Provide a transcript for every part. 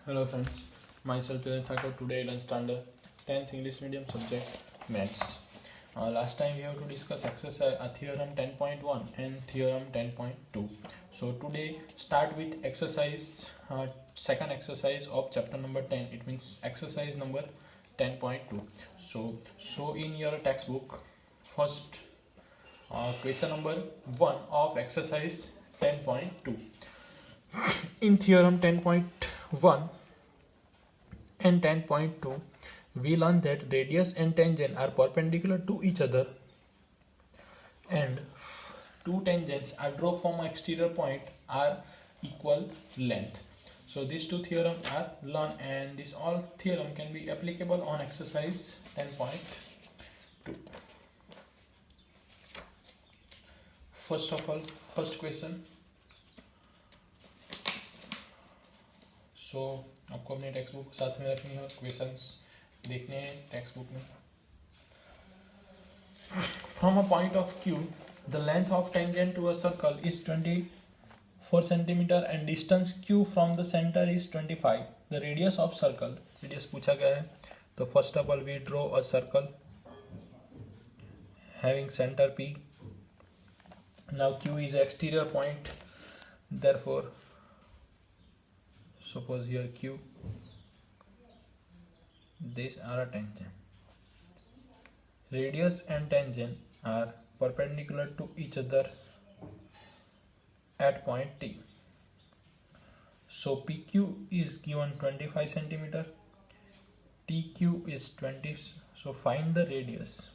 Hello friends, myself Kiran Thakur. Today I learn standard 10th English medium subject maths. Last time we have to discuss exercise theorem 10.1 and theorem 10.2. So today start with exercise second exercise of chapter number 10. It means exercise number 10.2. So in your textbook, first question number 1 of exercise 10.2. In theorem 10.1 and 10.2, we learn that radius and tangent are perpendicular to each other and two tangents are drawn from exterior point are equal length. So these two theorems are learned, and this all theorem can be applicable on exercise 10.2. First of all, first question. So आपको अपनी text book साथ में रखनी है, questions देखने हैं text book में. From a point of Q, the length of tangent to a circle is 24 centimeter and distance Q from the center is 25. The radius of circle, radius पूछा गया है. तो first of all we draw a circle having center P. Now Q is exterior point, therefore suppose here Q, these are a tangent. Radius and tangent are perpendicular to each other at point T. So PQ is given 25 centimeter, TQ is 20. So find the radius.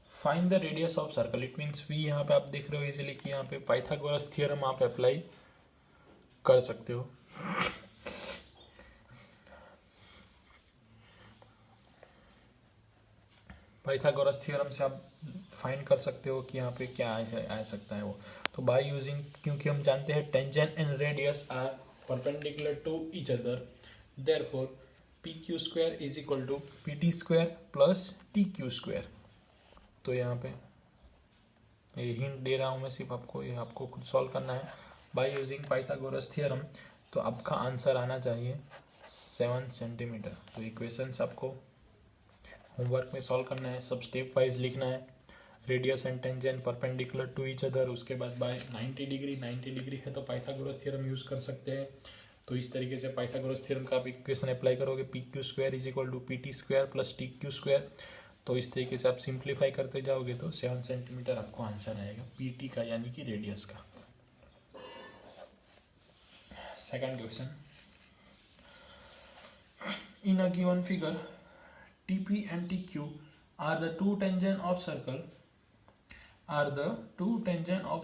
Find the radius of circle. It means V यहाँ पे आप देख रहे हो easily कि यहाँ पे Pythagoras theorem आप अप्लाई कर सकते हो. पाइथागोरस थ्योरम से आप फाइंड कर सकते हो कि यहाँ पे क्या आ सकता है वो. तो बाय यूजिंग, क्योंकि हम जानते हैं tangent and radius are perpendicular to each other, therefore P Q square is equal to P T square plus T Q square. तो यहाँ पे ये हिंट दे रहा हूँ मैं सिर्फ आपको, ये आपको खुद सॉल्व करना है बाय यूजिंग पाइथागोरस थ्योरम. तो आपका आंसर आना चाहिए 7 सेंटीमीटर. तो इक्वेशंस आपको होमवर्क में सॉल्व करना है, सब स्टेप वाइज लिखना है. Radius and tangent perpendicular to each other, उसके बाद बाय 90 डिग्री है तो पाइथागोरस थ्योरम यूज़ कर सकते हैं. तो इस तरीके से पाइथागोरस थ्योरम का आप इक्वेशन अप्लाई करोगे, P Q square is equal to P T square plus T Q square. तो इस तरीके से आप सिंप्लीफाई करते जाओगे तो 7 सेंटीमीटर आपको आंसर आएगा पी टी का, यानी कि रेडियस का. Second question. In a given figure TP and TQ are the two tangent of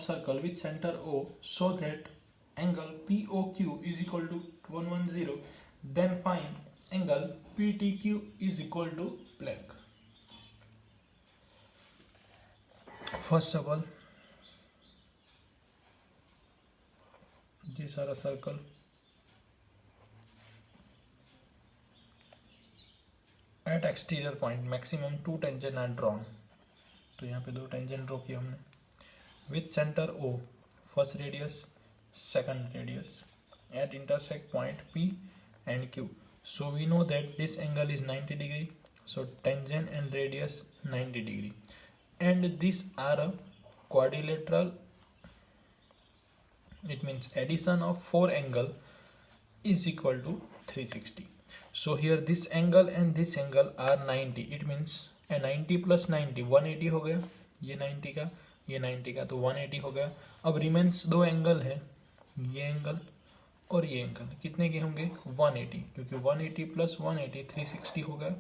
circle with center O, so that angle POQ is equal to 110. Then find angle PTQ is equal to blank. First of all, these are a circle. At exterior point maximum 2 tangent are drawn. तो यहाँ पे 2 tangent draw किया हमने. With center O, first radius, second radius, at intersect point P and Q. So we know that this angle is 90 degree. So tangent and radius 90 degree. And these are a quadrilateral. It means addition of 4 angle is equal to 360. So here this angle and this angle are 90. It means a 90 plus 90 180 हो गया. ये 90 का, ये 90 का, तो 180 हो गया. अब रिमेंस 2 एंगल है, ये एंगल और ये एंगल. कितने के होंगे? 180, क्योंकि 180 प्लस 180 360 हो गया.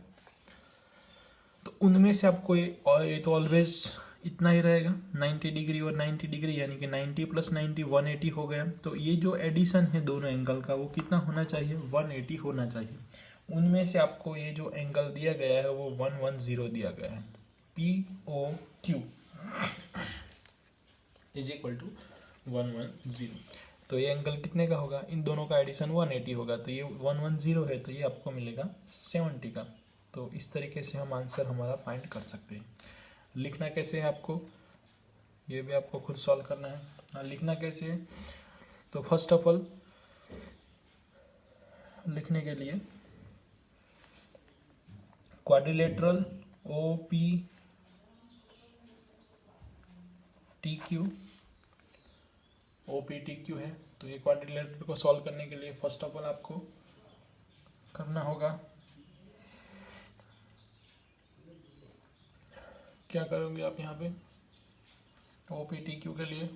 तो उनमें से आपको ये तो ऑलवेज इतना ही रहेगा, 90 डिग्री और 90 डिग्री, यानी कि 90 प्लस 90 180 हो गया. तो ये जो एडिशन है दोनों एंगल का वो कितना होना चाहिए? 180 होना चाहिए. उनमें से आपको ये जो एंगल दिया गया है वो 110 दिया गया है. POQ is equal to 110. तो ये एंगल कितने का होगा? इन दोनों का एडिशन 180 होगा. तो ये 110 है, तो ये आपको मिलेगा 70 का. तो इस तरीके से हम आंसर हमारा फाइंड कर सकते हैं. लिखना कैसे है आपको, ये भी आपको खुद सॉल्व करना है. लिखना कैसे है? तो फर्स्ट ऑफ ऑल लिखने के लिए quadrilateral O P T Q OPTQ है। तो ये क्वाड्रिलेटरल को सॉल्व करने के लिए फर्स्ट ऑफ ऑल आपको करना होगा, क्या करोगे आप यहाँ पे OPTQ के लिए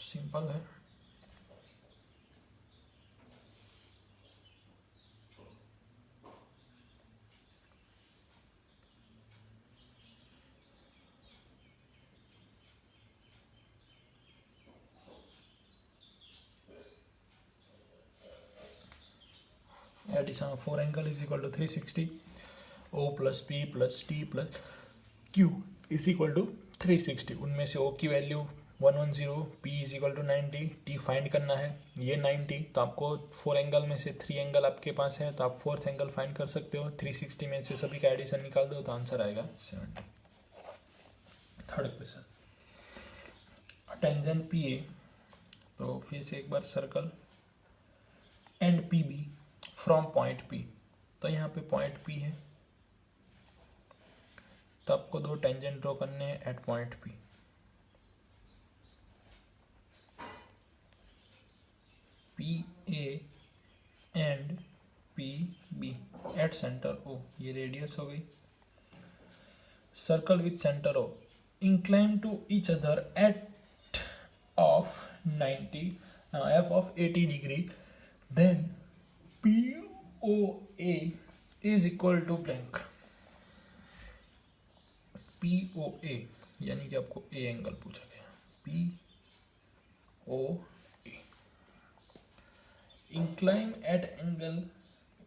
सिंपल है, addition of 4 angle is equal to 360, O plus P plus T plus Q is equal to 360। उनमें से O की value 110, P is equal to 90, T find करना है, ये 90। तो आपको 4 एंगल में से 3 एंगल आपके पास है, तो आप 4th एंगल फाइंड कर सकते हो। 360 में से सभी का एडिशन निकाल दो तो आंसर आएगा 70। थर्ड क्वेश्चन, टेंजेंट PA, तो फिर से एक बार circle and PB from point P। तो यहाँ पे पॉइंट P है, तो आपको दो टेंजेंट ड्रॉ करने हैं at point P। PA and PB at centre O, ये रेडियस हो गई। Circle with centre O incline to each other at of 90 f of 80 degree, then POA is equal to blank। POA यानी कि आपको A angle पूछा गया, POA incline eight angle,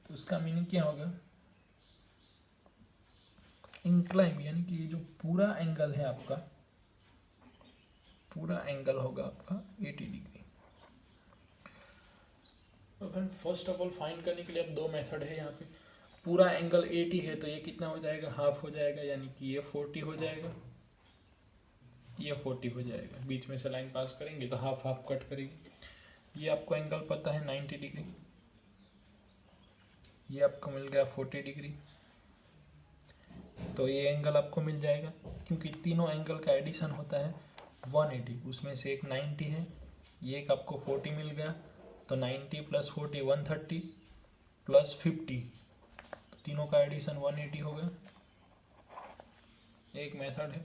तो उसका मीनिंग क्या होगा, इंक्लाइन यानी कि ये जो पूरा एंगल है आपका, पूरा एंगल होगा आपका 80 डिग्री। तो friend first of all find करने के लिए अब दो मेथड है यहाँ पे। पूरा एंगल 80 है तो ये कितना हो जाएगा, हाफ हो जाएगा, यानी कि ये 40 हो जाएगा, ये 40 हो जाएगा। बीच में से लाइन पास करेंगे तो हाफ हाफ कट करेगी। ये आपको एंगल पता है 90 डिग्री, ये आपको मिल गया 40 डिग्री, तो ये एंगल आपको मिल जाएगा। क्योंकि तीनों एंगल का एडिशन होता है 180, उसमें से एक 90 है, ये एक आपको 40 मिल गया, तो 90 प्लस 40 130 प्लस 50, तो तीनों का एडिशन 180 हो गया। एक मेथड है।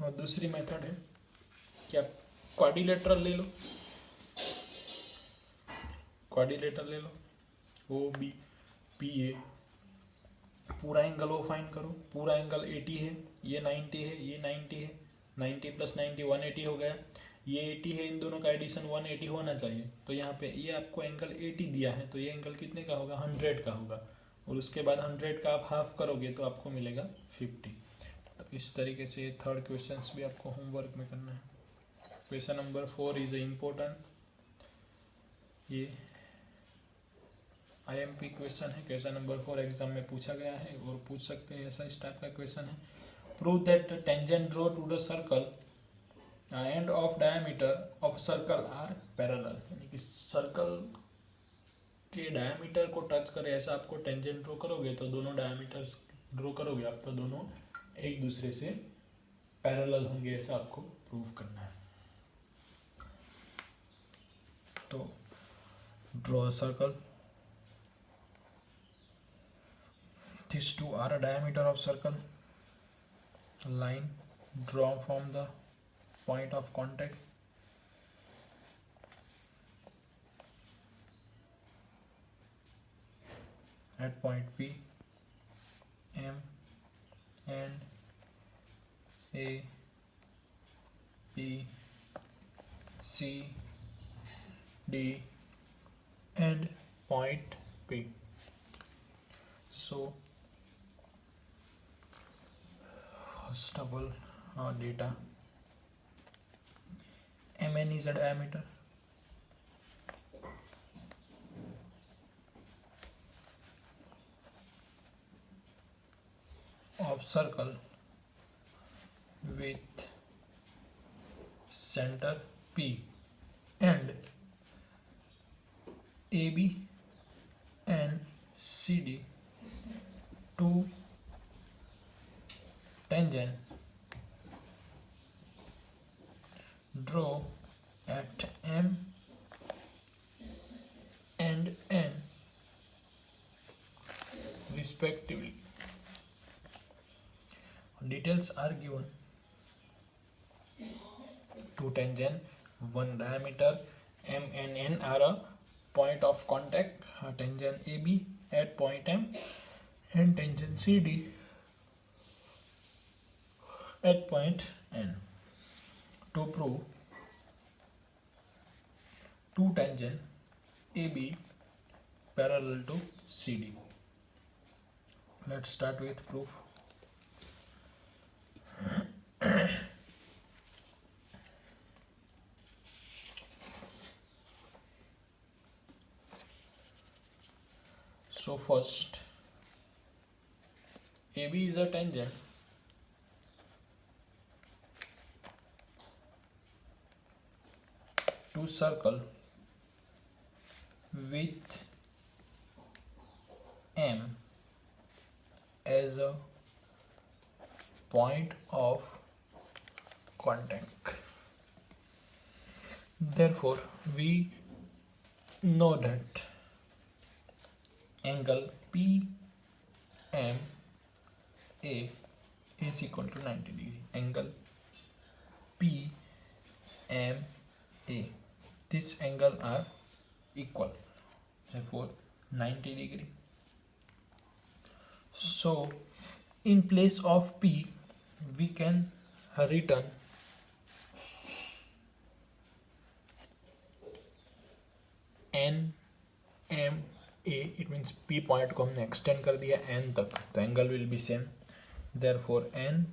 और दूसरी मेथड है कि आप क्वाड्रिलेटरल ले लो, क्वाड्रिलेटरल ले लो, OBPA, पूरा एंगल वो फाइंड करो। पूरा एंगल 80 है, ये 90 है, ये 90 है, 90 प्लस 90 180 हो गया, ये 80 है, इन दोनों का एडिशन 180 होना चाहिए। तो यहाँ पे ये आपको एंगल 80 दिया है, तो ये एंगल कितने का होगा, 100 का होगा, और उसके बाद 100 का आप हाफ करोगे तो आपको मिलेगा 50। तो इस तरीके से थर्ड क्वेश्चन भी आपको होमवर्क में करना है। क्वेश्चन नंबर 4 इज इम्पोर्टेंट, ये IMP क्वेश्चन है। क्वेश्चन नंबर 4 एग्जाम में पूछा गया है और पूछ सकते हैं, ऐसा इस टाइप का क्वेश्चन है। Prove that tangent draw to the circle and of diameter of circle are parallel, यानी कि सर्कल के डायमीटर को टच करे ऐसा आपको टेंजेंट ड्रॉ करोगे तो दोनों डायमीटर्स ड्रॉ करोगे आप तो दोनों एक दूसरे से पैरेलल होंगे, ऐसा आपको प्रूव करना है। तो draw circle, these two are a diameter of circle, line drawn from the point of contact at point P, M and A, B, C, D and point P. So first of all, data, MN is a diameter, of circle with center P and AB and CD two tangent draw at M and N respectively. Details are given. Two tangent, one diameter, M and N are a point of contact. Tangent AB at point M and tangent CD at point N. To prove two tangent AB parallel to CD. Let's start with proof. So first, AB is a tangent to circle with M as a point of contact. Therefore, we know that angle PMA is equal to 90 degree. Angle PMA, this angle are equal. Therefore, 90 degree. So, in place of P, we can written N M A. It means P point को हमने extend कर दिया N तक, तो angle will be same. Therefore, N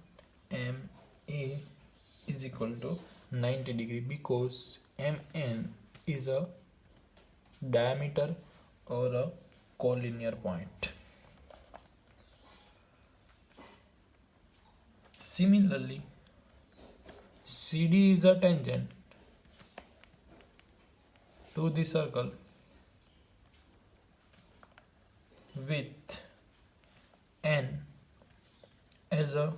M A is equal to 90 degree because MN is a diameter or a collinear point. Similarly, CD is a tangent to the circle with N as a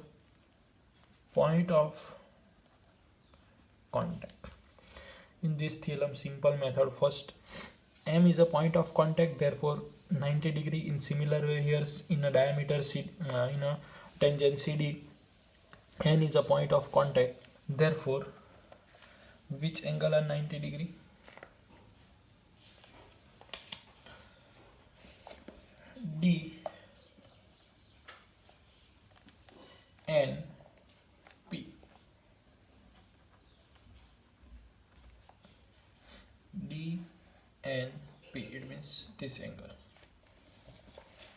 point of contact. In this theorem, simple method, first M is a point of contact, therefore 90 degree. In similar way here, in a diameter in a tangent CD, N is a point of contact, therefore which angle are 90 degree? D N P. D N P, it means this angle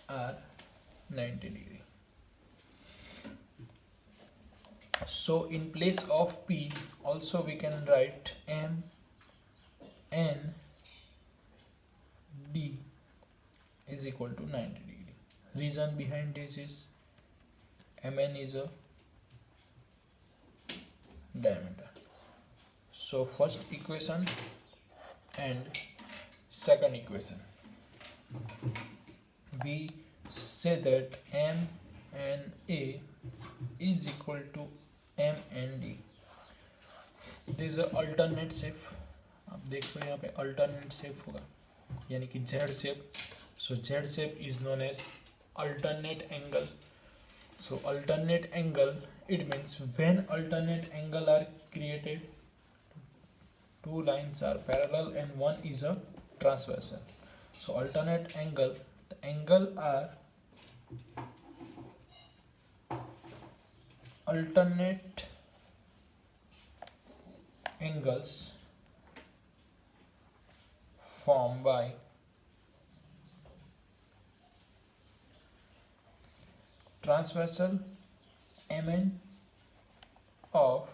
are 90 degree. So in place of P also we can write M N D is equal to 90 degree. Reason behind this is Mn is a diameter. So first equation and second equation, we say that M and A is equal to M and D. This is a alternate shape. आप देखो यहाँ पे alternate shape होगा, यानी कि Z shape. So Z shape is known as alternate angle. So alternate angle, it means when alternate angle are created, two lines are parallel and one is a transversal. So alternate angle, the angle are alternate angles formed by transversal Mn of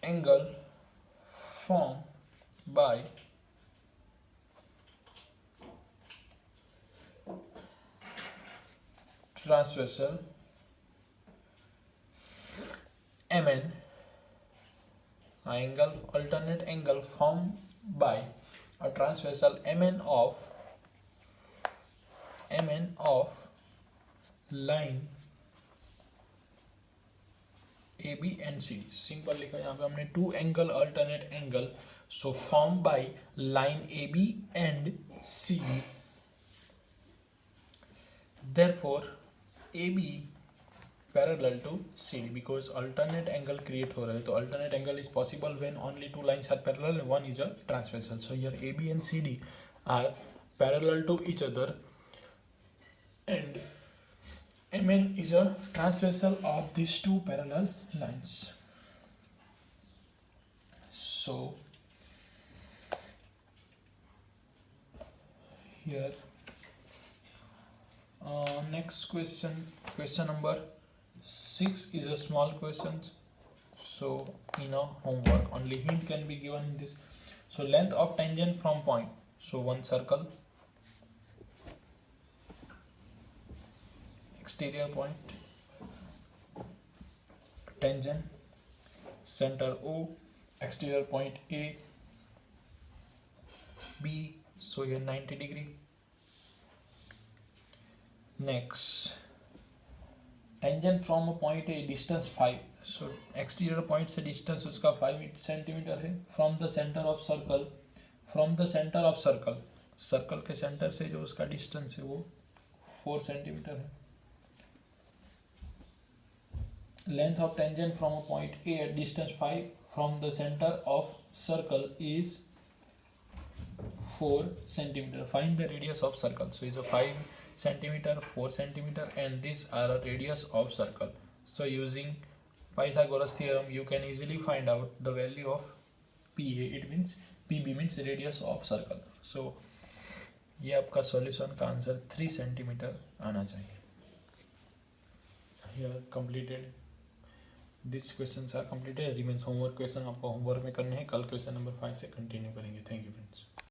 angle formed by transversal MN angle, alternate angle formed by a transversal MN of line AB and CD. Simple लिखा यहाँ पे हमने two angle alternate angle so form by line AB and CD. Therefore AB parallel to CD because alternate angle create हो रहा है. तो alternate angle is possible when only two lines are parallel and one is a transversal. So here AB and CD are parallel to each other and MN is a transversal of these two parallel lines. So here next question number 6 is a small question. So in a homework only hint can be given in this. So length of tangent from point. So one circle, exterior point, tangent, center O, exterior point A, B. So here 90 degree. Next, tangent from a point A, distance 5. So exterior point से distance उसका 5 centimetre है. From the center of circle, circle के centre से जो उसका distance है वो 4 centimetre है. Length of tangent from a point A at distance 5 from the center of circle is 4 centimeter. Find the radius of circle. So is a 5 centimeter, 4 centimeter, and these are a radius of circle. So using Pythagoras theorem, you can easily find out the value of PA. It means PB means radius of circle. So ये आपका solution का answer 3 centimetre आना चाहिए. Here completed. These questions are completed. Remains homework question. आपको homework में करने हैं. कल क्वेश्चन नंबर 5 से कंटिन्यू करेंगे. Thank you friends.